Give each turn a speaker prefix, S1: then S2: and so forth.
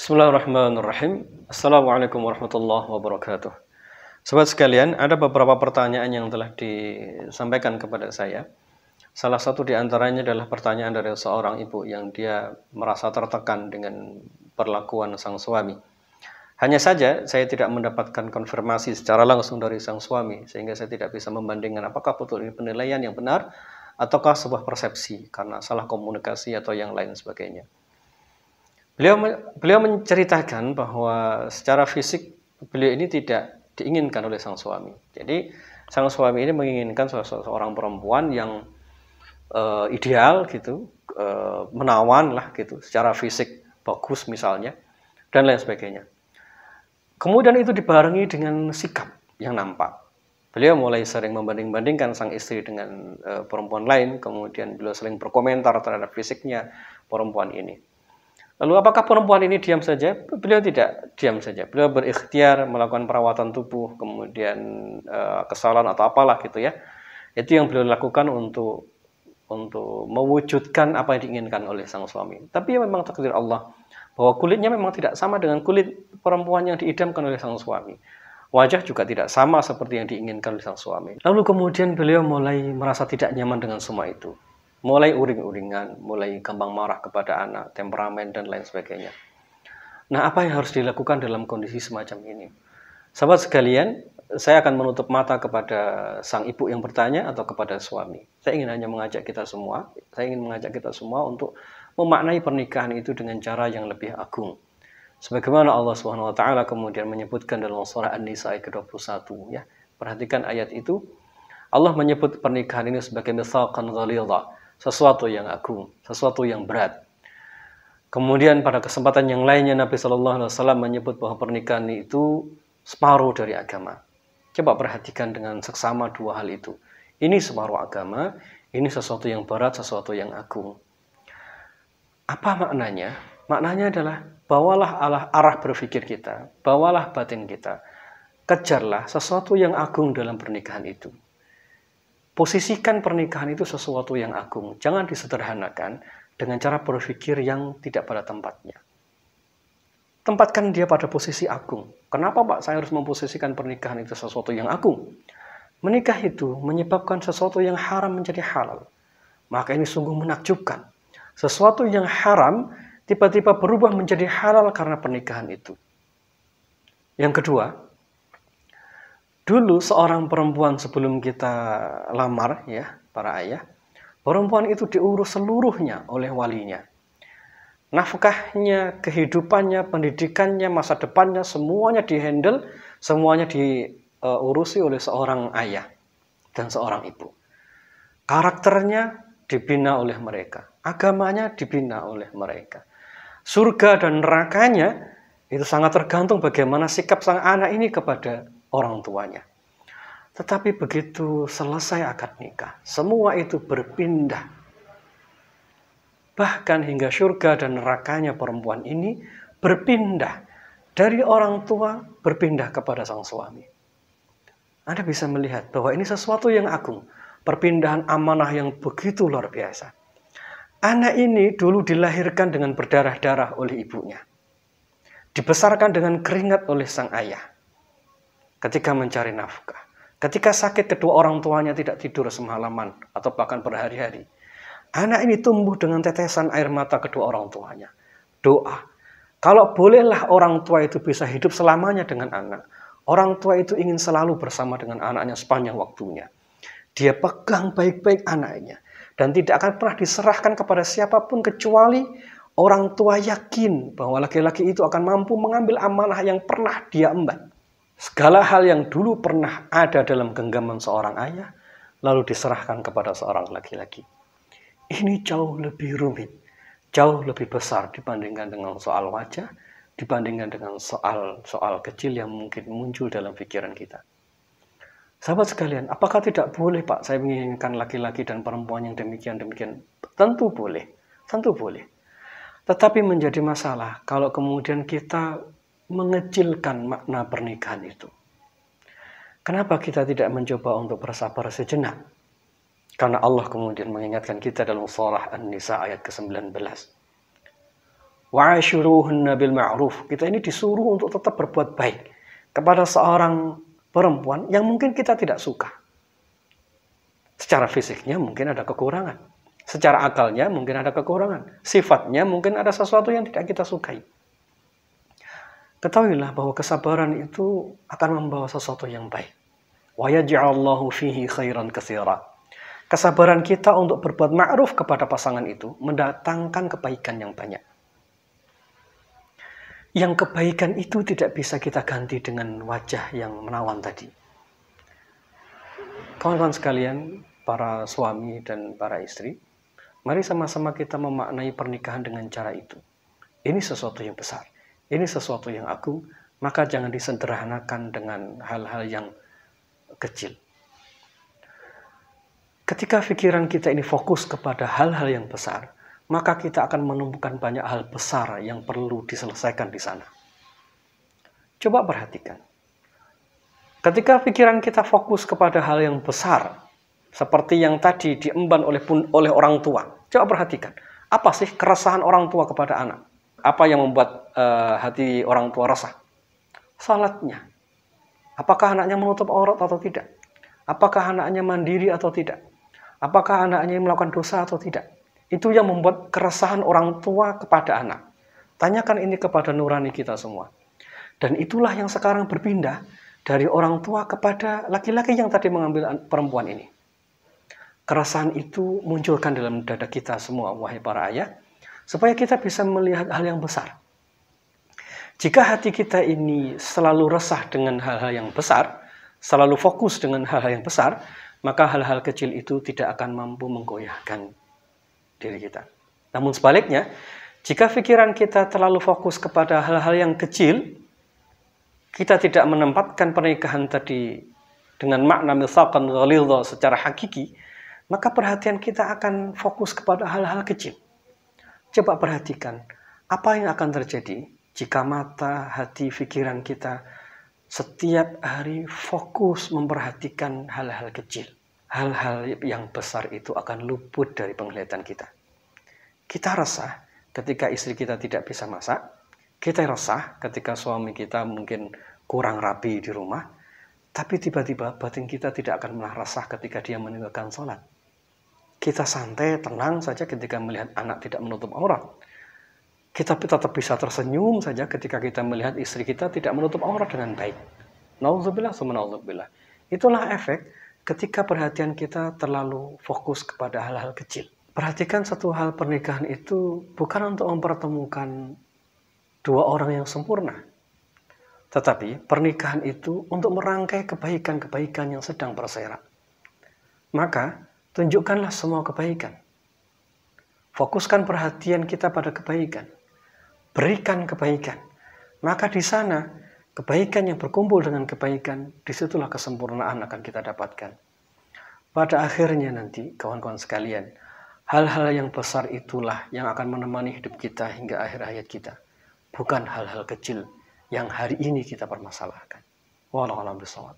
S1: Bismillahirrahmanirrahim. Assalamualaikum warahmatullahi wabarakatuh. Sobat sekalian, ada beberapa pertanyaan yang telah disampaikan kepada saya. Salah satu di antaranya adalah pertanyaan dari seorang ibu yang dia merasa tertekan dengan perlakuan sang suami. Hanya saja saya tidak mendapatkan konfirmasi secara langsung dari sang suami, sehingga saya tidak bisa membandingkan apakah betul ini penilaian yang benar ataukah sebuah persepsi karena salah komunikasi atau yang lain sebagainya. Beliau menceritakan bahwa secara fisik beliau ini tidak diinginkan oleh sang suami. Jadi sang suami ini menginginkan seorang perempuan yang ideal gitu, menawan lah gitu, secara fisik bagus misalnya dan lain sebagainya. Kemudian itu dibarengi dengan sikap yang nampak. Beliau mulai sering membanding-bandingkan sang istri dengan perempuan lain, kemudian beliau sering berkomentar terhadap fisiknya perempuan ini. Lalu apakah perempuan ini diam saja? Beliau tidak diam saja. Beliau berikhtiar melakukan perawatan tubuh, kemudian kesalahan atau apalah gitu ya. Itu yang beliau lakukan untuk mewujudkan apa yang diinginkan oleh sang suami. Tapi memang takdir Allah bahwa kulitnya memang tidak sama dengan kulit perempuan yang diidamkan oleh sang suami. Wajah juga tidak sama seperti yang diinginkan oleh sang suami. Lalu kemudian beliau mulai merasa tidak nyaman dengan semua itu. Mulai uring-uringan, mulai gampang marah kepada anak, temperamen, dan lain sebagainya. Nah, apa yang harus dilakukan dalam kondisi semacam ini? Sahabat sekalian, saya akan menutup mata kepada sang ibu yang bertanya atau kepada suami. Saya ingin hanya mengajak kita semua, untuk memaknai pernikahan itu dengan cara yang lebih agung. Sebagaimana Allah Subhanahu wa taala kemudian menyebutkan dalam surah An-Nisa ayat ke-21 ya. Perhatikan ayat itu. Allah menyebut pernikahan ini sebagai mitsaqan ghalidha, sesuatu yang agung, sesuatu yang berat. Kemudian pada kesempatan yang lainnya Nabi Shallallahu Alaihi Wasallam menyebut bahwa pernikahan itu separuh dari agama. Coba perhatikan dengan seksama dua hal itu. Ini separuh agama, ini sesuatu yang berat, sesuatu yang agung. Apa maknanya? Maknanya adalah bawalah arah berpikir kita, bawalah batin kita, kejarlah sesuatu yang agung dalam pernikahan itu. Posisikan pernikahan itu sesuatu yang agung. Jangan disederhanakan dengan cara berpikir yang tidak pada tempatnya. Tempatkan dia pada posisi agung. Kenapa Pak saya harus memposisikan pernikahan itu sesuatu yang agung? Menikah itu menyebabkan sesuatu yang haram menjadi halal. Maka ini sungguh menakjubkan. Sesuatu yang haram tiba-tiba berubah menjadi halal karena pernikahan itu. Yang kedua, dulu seorang perempuan sebelum kita lamar ya para ayah, perempuan itu diurus seluruhnya oleh walinya. Nafkahnya, kehidupannya, pendidikannya, masa depannya semuanya dihandle, semuanya diurusi oleh seorang ayah dan seorang ibu. Karakternya dibina oleh mereka, agamanya dibina oleh mereka. Surga dan nerakanya itu sangat tergantung bagaimana sikap sang anak ini kepada orang tuanya. Tetapi begitu selesai akad nikah, semua itu berpindah. Bahkan hingga surga dan nerakanya perempuan ini berpindah dari orang tua berpindah kepada sang suami. Anda bisa melihat bahwa ini sesuatu yang agung, perpindahan amanah yang begitu luar biasa. Anak ini dulu dilahirkan dengan berdarah-darah oleh ibunya. Dibesarkan dengan keringat oleh sang ayah. Ketika mencari nafkah, ketika sakit kedua orang tuanya tidak tidur semalaman atau bahkan berhari-hari. Anak ini tumbuh dengan tetesan air mata kedua orang tuanya. Doa. Kalau bolehlah orang tua itu bisa hidup selamanya dengan anak. Orang tua itu ingin selalu bersama dengan anaknya sepanjang waktunya. Dia pegang baik-baik anaknya. Dan tidak akan pernah diserahkan kepada siapapun kecuali orang tua yakin bahwa laki-laki itu akan mampu mengambil amanah yang pernah dia emban. Segala hal yang dulu pernah ada dalam genggaman seorang ayah, lalu diserahkan kepada seorang laki-laki. Ini jauh lebih rumit, jauh lebih besar dibandingkan dengan soal wajah, dibandingkan dengan soal kecil yang mungkin muncul dalam pikiran kita. Sahabat sekalian, apakah tidak boleh Pak saya menginginkan laki-laki dan perempuan yang demikian-demikian? Tentu boleh, tentu boleh. Tetapi menjadi masalah kalau kemudian kita mengecilkan makna pernikahan itu. Kenapa kita tidak mencoba untuk bersabar sejenak? Karena Allah kemudian mengingatkan kita dalam surah An-Nisa ayat ke-19. Wa'ashiruhunna bil ma'ruf. Kita ini disuruh untuk tetap berbuat baik kepada seorang perempuan yang mungkin kita tidak suka. Secara fisiknya mungkin ada kekurangan. Secara akalnya mungkin ada kekurangan. Sifatnya mungkin ada sesuatu yang tidak kita sukai. Ketahuilah bahwa kesabaran itu akan membawa sesuatu yang baik. Wa yaj'alallahu fihi khairan katsira. Kesabaran kita untuk berbuat ma'ruf kepada pasangan itu mendatangkan kebaikan yang banyak. Yang kebaikan itu tidak bisa kita ganti dengan wajah yang menawan tadi. Kawan-kawan sekalian, para suami dan para istri, mari sama-sama kita memaknai pernikahan dengan cara itu. Ini sesuatu yang besar, ini sesuatu yang agung, maka jangan disederhanakan dengan hal-hal yang kecil. Ketika pikiran kita ini fokus kepada hal-hal yang besar, maka kita akan menemukan banyak hal besar yang perlu diselesaikan di sana. Coba perhatikan. Ketika pikiran kita fokus kepada hal yang besar, seperti yang tadi diemban oleh orang tua, coba perhatikan. Apa sih keresahan orang tua kepada anak? Apa yang membuat hati orang tua resah? Salatnya. Apakah anaknya menutup aurat atau tidak? Apakah anaknya mandiri atau tidak? Apakah anaknya melakukan dosa atau tidak? Itu yang membuat keresahan orang tua kepada anak. Tanyakan ini kepada nurani kita semua. Dan itulah yang sekarang berpindah dari orang tua kepada laki-laki yang tadi mengambil perempuan ini. Keresahan itu munculkan dalam dada kita semua, wahai para ayah, supaya kita bisa melihat hal yang besar. Jika hati kita ini selalu resah dengan hal-hal yang besar, selalu fokus dengan hal-hal yang besar, maka hal-hal kecil itu tidak akan mampu menggoyahkan diri kita. Namun sebaliknya, jika pikiran kita terlalu fokus kepada hal-hal yang kecil, kita tidak menempatkan pernikahan tadi dengan makna mitsaqan ghalidha secara hakiki, maka perhatian kita akan fokus kepada hal-hal kecil. Coba perhatikan, apa yang akan terjadi jika mata, hati, pikiran kita setiap hari fokus memperhatikan hal-hal kecil. Hal-hal yang besar itu akan luput dari penglihatan kita. Kita resah ketika istri kita tidak bisa masak. Kita resah ketika suami kita mungkin kurang rapi di rumah. Tapi tiba-tiba batin kita tidak akan pernah resah ketika dia meninggalkan sholat. Kita santai, tenang saja ketika melihat anak tidak menutup aurat. Kita tetap bisa tersenyum saja ketika kita melihat istri kita tidak menutup aurat dengan baik. Nauzubillah, summa nauzubillah. Itulah efek ketika perhatian kita terlalu fokus kepada hal-hal kecil. Perhatikan satu hal, pernikahan itu bukan untuk mempertemukan dua orang yang sempurna. Tetapi pernikahan itu untuk merangkai kebaikan-kebaikan yang sedang berserakan. Maka tunjukkanlah semua kebaikan. Fokuskan perhatian kita pada kebaikan. Berikan kebaikan. Maka di sana kebaikan yang berkumpul dengan kebaikan, disitulah kesempurnaan akan kita dapatkan. Pada akhirnya nanti, kawan-kawan sekalian, hal-hal yang besar itulah yang akan menemani hidup kita hingga akhir hayat kita. Bukan hal-hal kecil yang hari ini kita permasalahkan. Wallahu a'lam bishawab.